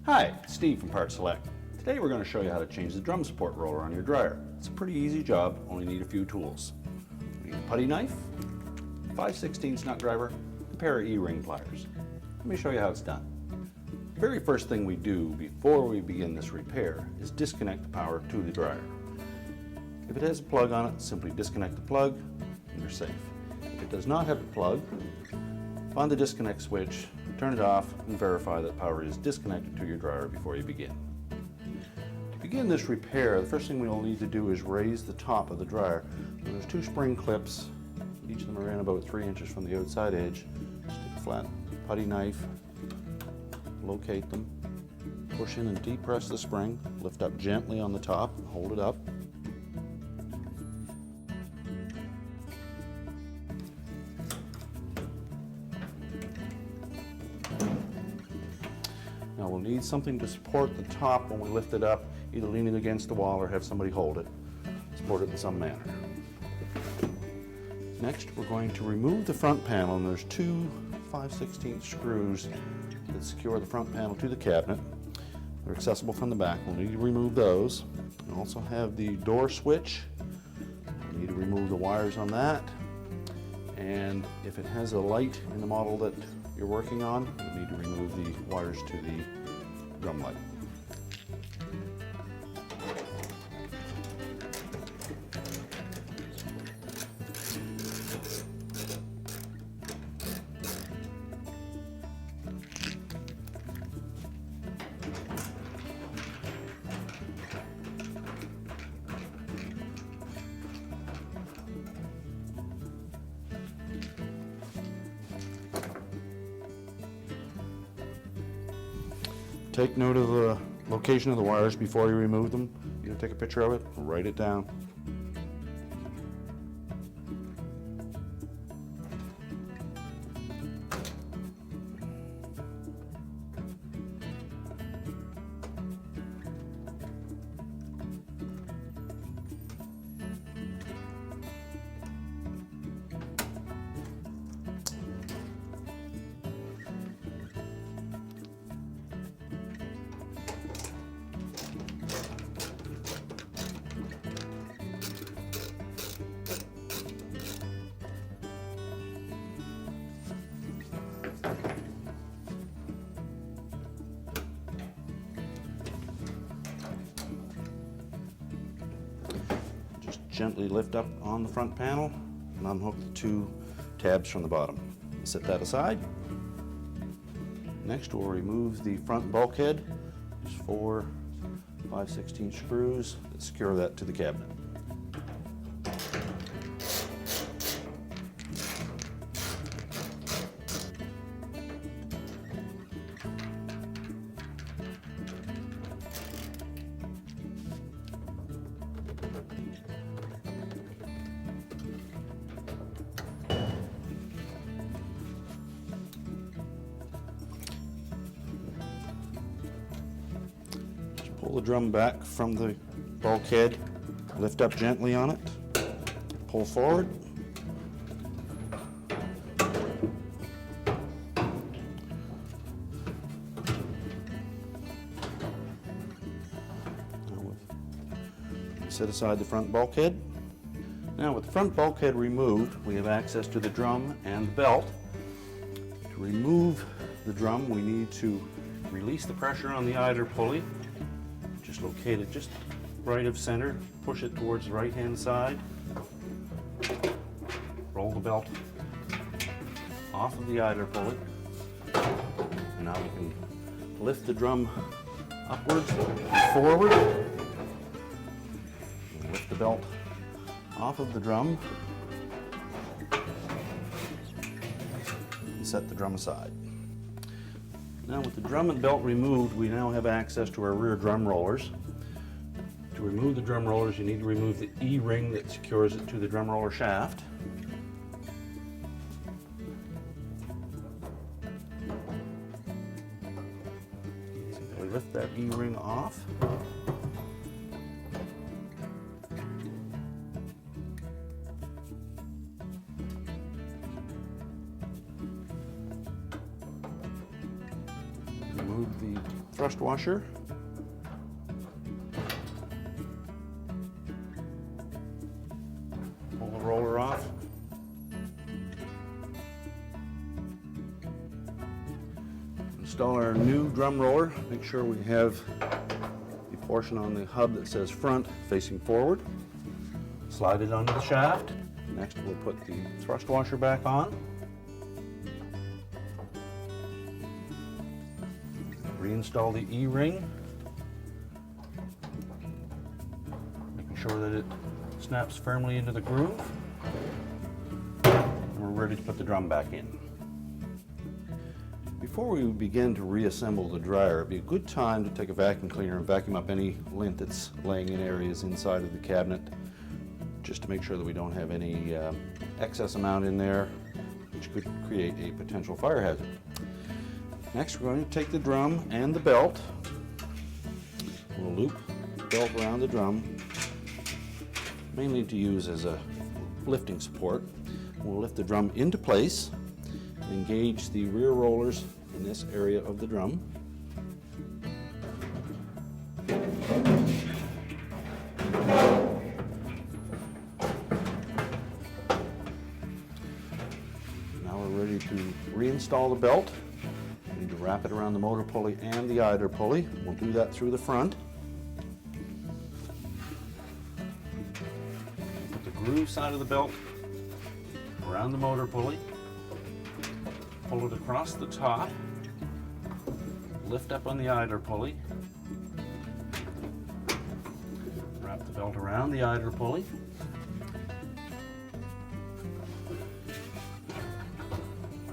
Hi, it's Steve from PartSelect. Today we're going to show you how to change the drum support roller on your dryer. It's a pretty easy job, only need a few tools. You need a putty knife, 5/16 nut driver, and a pair of E-ring pliers. Let me show you how it's done. The very first thing we do before we begin this repair is disconnect the power to the dryer. If it has a plug on it, simply disconnect the plug and you're safe. If it does not have a plug, find the disconnect switch, turn it off, and verify that power is disconnected to your dryer before you begin. To begin this repair, the first thing we'll need to do is raise the top of the dryer. So there's two spring clips, each of them are in about 3 inches from the outside edge. Just take a flat putty knife, locate them, push in and depress the spring, lift up gently on the top and hold it up. Now we'll need something to support the top when we lift it up, either lean it against the wall or have somebody hold it, support it in some manner. Next we're going to remove the front panel, and there's two 5/16 screws that secure the front panel to the cabinet. They're accessible from the back. We'll need to remove those. We also have the door switch. We need to remove the wires on that. And if it has a light in the model that you're working on, you need to remove the wires to the drum light. Take note of the location of the wires before you remove them. You take a picture of it, write it down. Gently lift up on the front panel and unhook the two tabs from the bottom. Set that aside. Next we'll remove the front bulkhead. There's four 5/16 screws that secure that to the cabinet. Pull the drum back from the bulkhead, lift up gently on it, pull forward. Set aside the front bulkhead. Now with the front bulkhead removed, we have access to the drum and the belt. To remove the drum, we need to release the pressure on the idler pulley. Just locate it just right of center, push it towards the right hand side, roll the belt off of the idler pulley. And now we can lift the drum upwards and forward, and lift the belt off of the drum and set the drum aside. Now with the drum and belt removed, we now have access to our rear drum rollers. To remove the drum rollers, you need to remove the E-ring that secures it to the drum roller shaft. Simply lift that E-ring off. remove the thrust washer. Pull the roller off. Install our new drum roller. Make sure we have the portion on the hub that says front facing forward. Slide it onto the shaft. Next we'll put the thrust washer back on. Reinstall the E-ring. Making sure that it snaps firmly into the groove. And we're ready to put the drum back in. Before we begin to reassemble the dryer, it'd be a good time to take a vacuum cleaner and vacuum up any lint that's laying in areas inside of the cabinet, just to make sure that we don't have any excess amount in there, which could create a potential fire hazard. Next, we're going to take the drum and the belt. We'll loop the belt around the drum, mainly to use as a lifting support. We'll lift the drum into place and engage the rear rollers in this area of the drum. Now we're ready to reinstall the belt. We need to wrap it around the motor pulley and the idler pulley. We'll do that through the front. Put the groove side of the belt around the motor pulley. Pull it across the top. Lift up on the idler pulley. Wrap the belt around the idler pulley.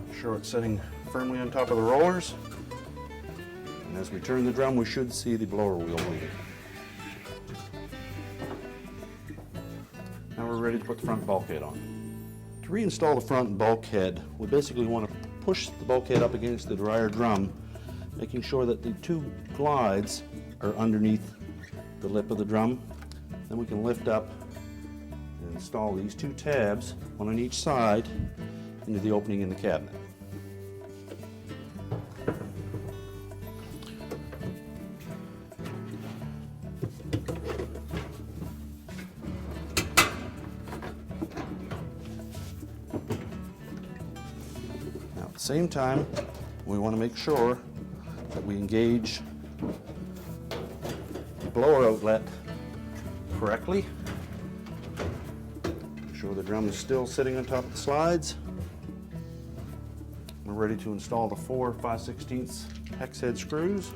Make sure it's sitting firmly on top of the rollers. And as we turn the drum, we should see the blower wheel moving. Now we're ready to put the front bulkhead on. To reinstall the front bulkhead, we basically want to push the bulkhead up against the dryer drum, making sure that the two glides are underneath the lip of the drum. Then we can lift up and install these two tabs, one on each side, into the opening in the cabinet. At the same time, we want to make sure that we engage the blower outlet correctly. Make sure the drum is still sitting on top of the slides. We're ready to install the 4 5/16 hex head screws.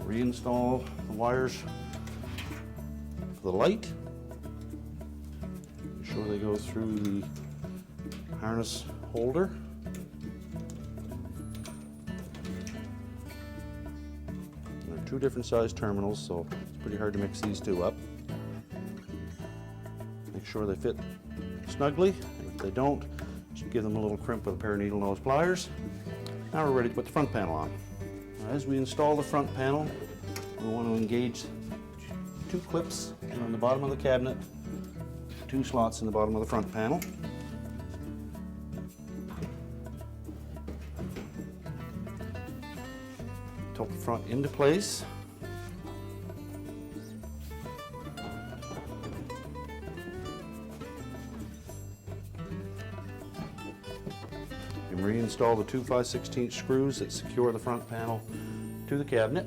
Reinstall the wires for the light. Make sure they go through the harness holder. There are two different size terminals, so it's pretty hard to mix these two up. Make sure they fit snugly. If they don't, just give them a little crimp with a pair of needle nose pliers. Now we're ready to put the front panel on. As we install the front panel, we want to engage two clips on the bottom of the cabinet, two slots in the bottom of the front panel. Tilt the front into place. And reinstall the 2 5/16 screws that secure the front panel to the cabinet.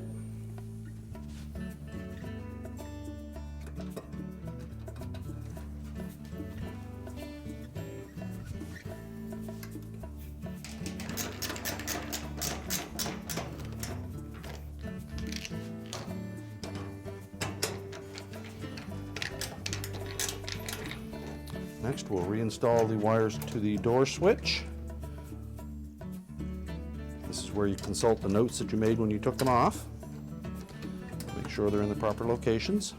Next, we'll reinstall the wires to the door switch. This is where you consult the notes that you made when you took them off. Make sure they're in the proper locations.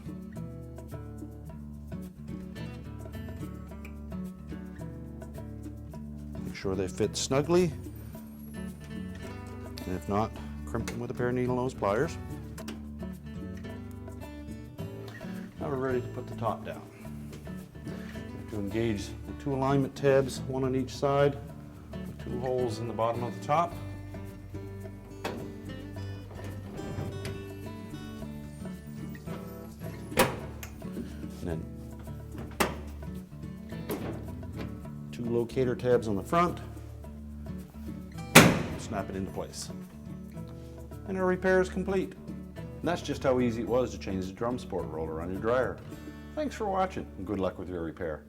Make sure they fit snugly. And if not, crimp them with a pair of needle nose pliers. Now we're ready to put the top down. To engage the two alignment tabs, one on each side, with two holes in the bottom of the top. And then two locator tabs on the front. Snap it into place. And our repair is complete. And that's just how easy it was to change the drum support roller on your dryer. Thanks for watching, and good luck with your repair.